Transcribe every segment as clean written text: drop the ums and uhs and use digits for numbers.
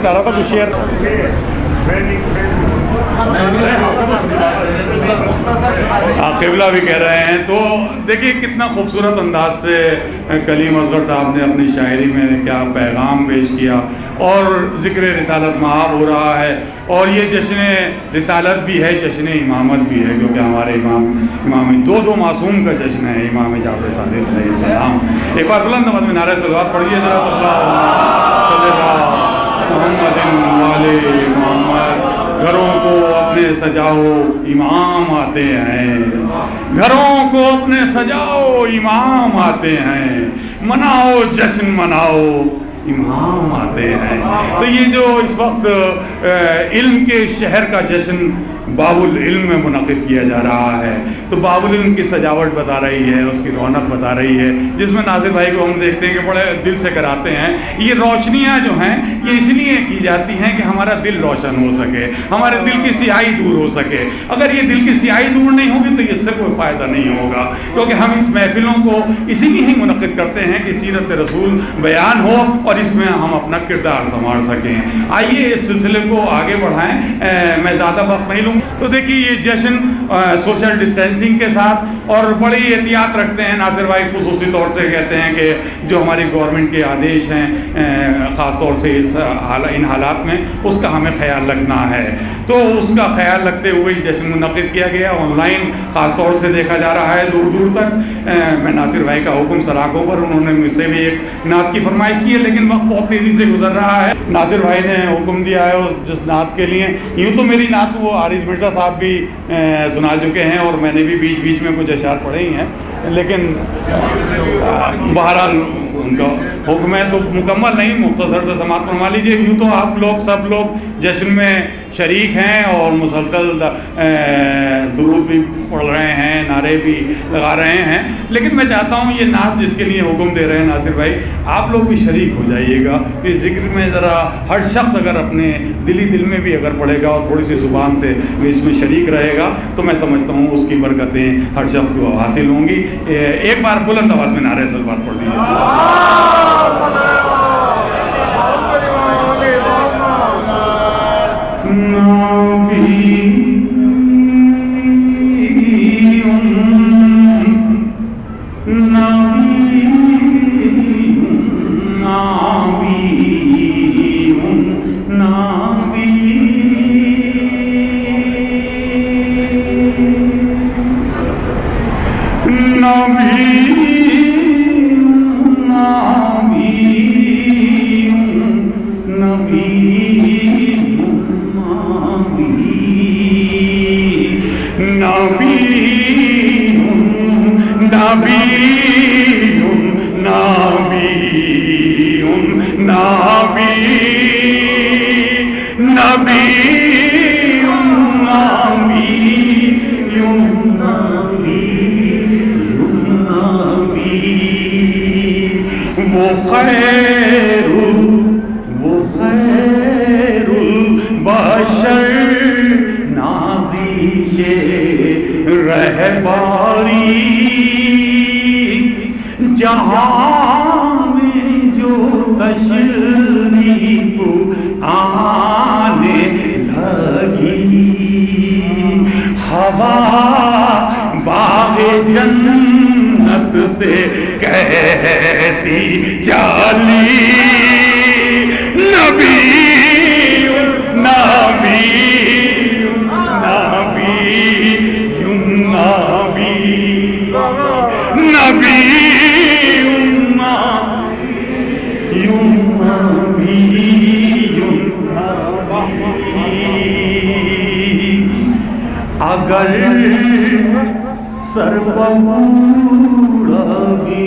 चाह रहा था कुछ शेयर। क़िबला भी कह रहे हैं। तो देखिए कितना खूबसूरत अंदाज से कलीम असगर साहब ने अपनी शायरी में क्या पैगाम पेश किया, और ज़िक्र रिसालत मआब हो रहा है, और ये जश्न रिसालत भी है, जश्न इमामत भी है, क्योंकि हमारे इमाम दो मासूम का जश्न है, इमाम जाफ़र सादिक़ अलैहिस्सलाम। एक बार बुलंद आवाज़ में नारे सलवात पढ़िए ज़रा, मोहम्मद। घरों को अपने सजाओ इमाम आते हैं, घरों को अपने सजाओ इमाम आते हैं, मनाओ जश्न मनाओ इमाम आते हैं। तो ये जो इस वक्त इल्म के शहर का जश्न बाबुल इल्म में मुनक़िद किया जा रहा है, तो बाबुल इल्म की सजावट बता रही है, उसकी रौनक बता रही है, जिसमें नासिर भाई को हम देखते हैं कि बड़े दिल से कराते हैं। ये रोशनियाँ जो हैं ये इसलिए की जाती हैं कि हमारा दिल रोशन हो सके, हमारे दिल की स्याही दूर हो सके। अगर ये दिल की स्याही दूर नहीं होगी तो इससे कोई फ़ायदा नहीं होगा, क्योंकि हम इस महफिलों को इसीलिए ही मुनक़िद करते हैं कि सीरत रसूल बयान हो और इसमें हम अपना किरदार संवार सकें। आइए इस सिलसिले को आगे बढ़ाएँ, मैं ज़्यादा वक्त नहीं लूँगा। तो देखिए ये जश्न सोशल डिस्टेंसिंग के साथ और बड़ी एहतियात रखते हैं। नासिर भाई खुसूसी तौर से कहते हैं कि जो हमारी गवर्नमेंट के आदेश हैं ख़ास तौर से इन हालात में, उसका हमें ख्याल रखना है। तो उसका ख्याल रखते हुए जश्न मुनक़िद किया गया, ऑनलाइन ख़ास तौर से देखा जा रहा है दूर दूर तक। मैं नासिर भाई का हुक्म सराखों पर, उन्होंने मुझसे भी एक नात की फरमाइश की है, लेकिन वक्त बहुत तेज़ी से गुजर रहा है। नासिर भाई ने हुक्म दिया है जिस नात के लिए, यूँ तो मेरी नात वो आरिज़ मिर्ज़ा साहब भी सुना चुके हैं और मैंने भी बीच बीच में कुछ अशार पढ़े ही हैं, लेकिन बहरहाल उनका हुक्म है तो मुकम्मल नहीं, मुख्तसर से समाअत फरमा लीजिए। यूँ तो आप लोग सब लोग जश्न में शरीक हैं और मुसलसल दुरूद भी पढ़ रहे हैं, नारे भी लगा रहे हैं, लेकिन मैं चाहता हूँ ये नात जिसके लिए हुक्म दे रहे हैं नासिर भाई, आप लोग भी शरीक हो जाइएगा इस ज़िक्र में। ज़रा हर शख्स अगर अपने दिल में भी अगर पढ़ेगा और थोड़ी सी ज़ुबान से इसमें शरीक रहेगा तो मैं समझता हूँ उसकी बरकतें हर शख्स को हासिल होंगी। एक बार बुलंद आवाज़ में नारे सलवात पढ़ लीजिए। जहाँ में जो तशरीफ आने लगी, हवा बाग़े जन्नत से कहती चली, नबी नबी नबी अगर सर पकूड़ा भी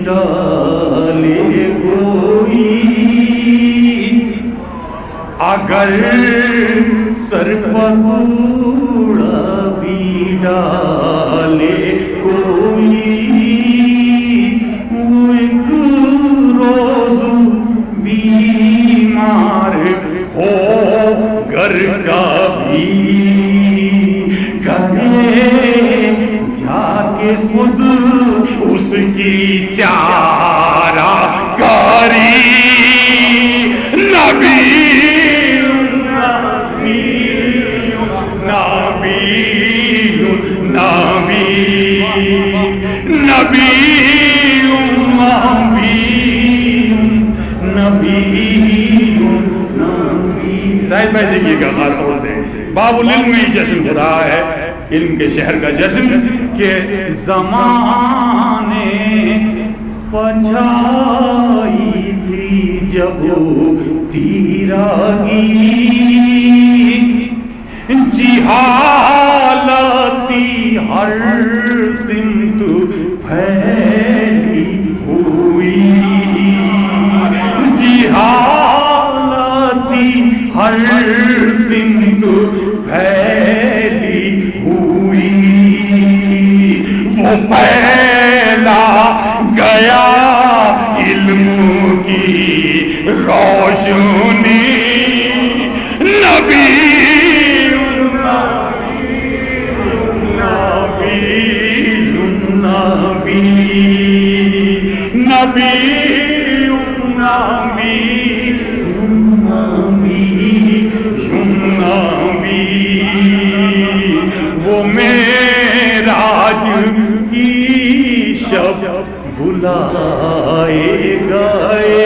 डाले कोई, अगर सर पकूड़ा भी डाले कोई, वो एक रोज़ बीमार हो घर का भी जाके खुद उसकी चारा कारी, नबी شاہد بھائی دیکھیے گا خاص طور سے باب العلم میں جشن ہو رہا ہے، علم کے شہر کا جشن کہ زمانے پچھائی تھی جب تیراگی، جہالتی ہر سمت پھیلی ہوئی، جہالتی ہر سمت پھیلی ہوئی، وہ پھیلا گیا علم کی روشنی، نبی وہ معراج کی شب بلائے گئے،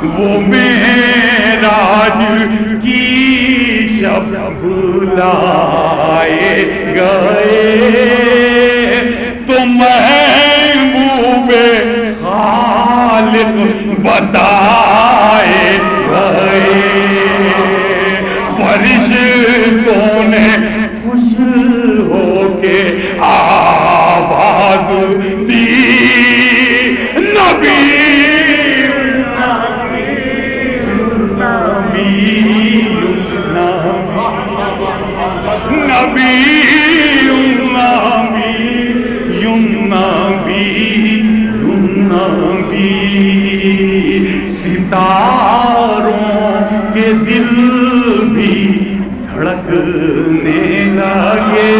وہ معراج کی شب بلائے گئے، تو محبوب خالق بتائے گئے، فرشتوں نے خوش ہو کے آواز دی، نبی ستاروں کے دل بھی دھڑکنے لگے،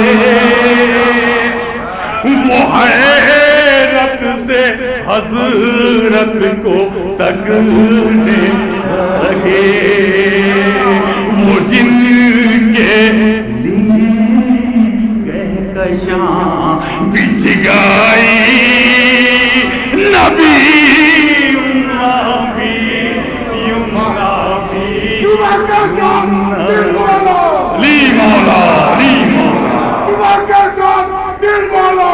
وہ حیرت سے حضرت کو تکنے لگے، وہ جن کے کہکشاں بچھ گئی، نبی لی مولا لی مولا دل مولا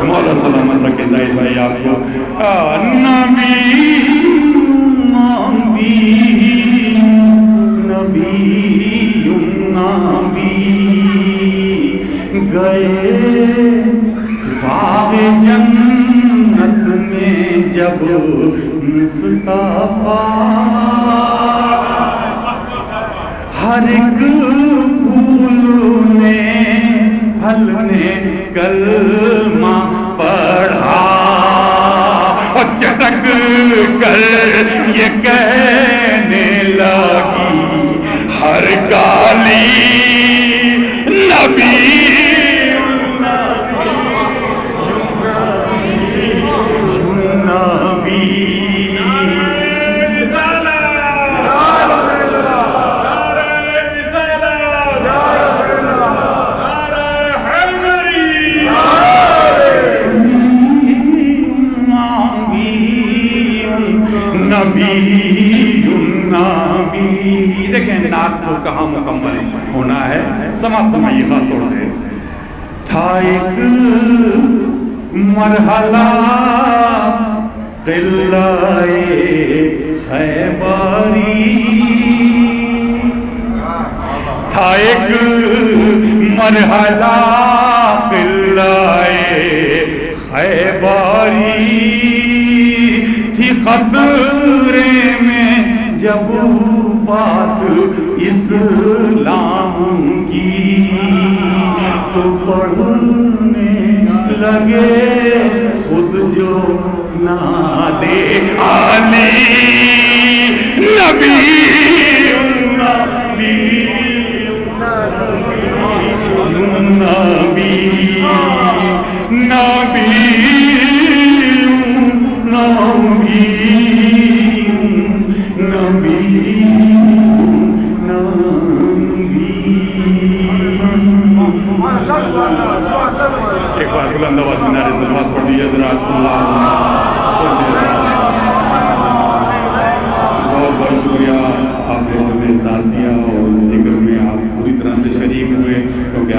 مولا سلامت رکھے زاہد بھائی آپ کو، نبی گئے باغ جنت میں جب مصطفیٰ، ہر ایک پھول نے پھل نے کلمہ پڑھا، اور چٹک کر یہ کہنے لگی ہر کالی، نبی دیکھیں نعت کو کہاں مکمل ہونا ہے، سماعت فرمائیے خاص طور سے، تھا ایک مرحلہ قلعہ خیبری، تھا ایک مرحلہ قلعہ خیبری، تھی خطرے میں جب بات اسلام کی، تو پڑھنے لگے خود جو نادے علی، نبی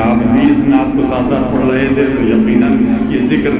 آپ بھی اس نعت کو ساتھ ساتھ پڑھ رہے تھے تو یقیناً یہ ذکر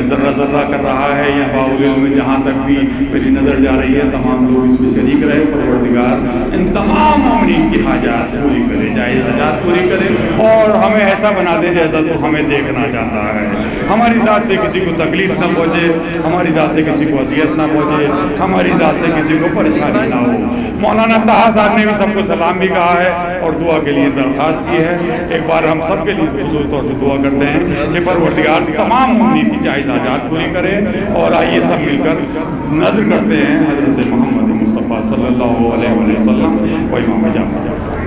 ذرہ ذرہ کر رہا ہے. یا باول میں جہاں تک بھی میری نظر جا رہی ہے تمام لوگ اس میں شریک رہے. پروردگار ان تمام مومنین کی حاجات پوری کرے, جائز حاجات پوری کرے, اور ہمیں ایسا بنا دے جیسا تو ہمیں دیکھنا چاہتا ہے. ہماری ذات سے کسی کو تکلیف نہ پہنچے, ہماری ذات سے کسی کو اذیت نہ پہنچے, ہماری ذات سے کسی کو پریشانی نہ ہو. مولانا طہا صاحب نے بھی سب کو سلام بھی کہا ہے اور دعا کے لیے درخواست کی ہے. ایک بار ہم سب کے لیے خصوص طور سے دعا کرتے ہیں کہ پروردگار تمام مومنین کی جائز حاجات پوری کرے. اور آئیے سب مل کر نظر کرتے ہیں حضرت محمد مصطفیٰ صلی اللہ علیہ وسلم و امام جعفر.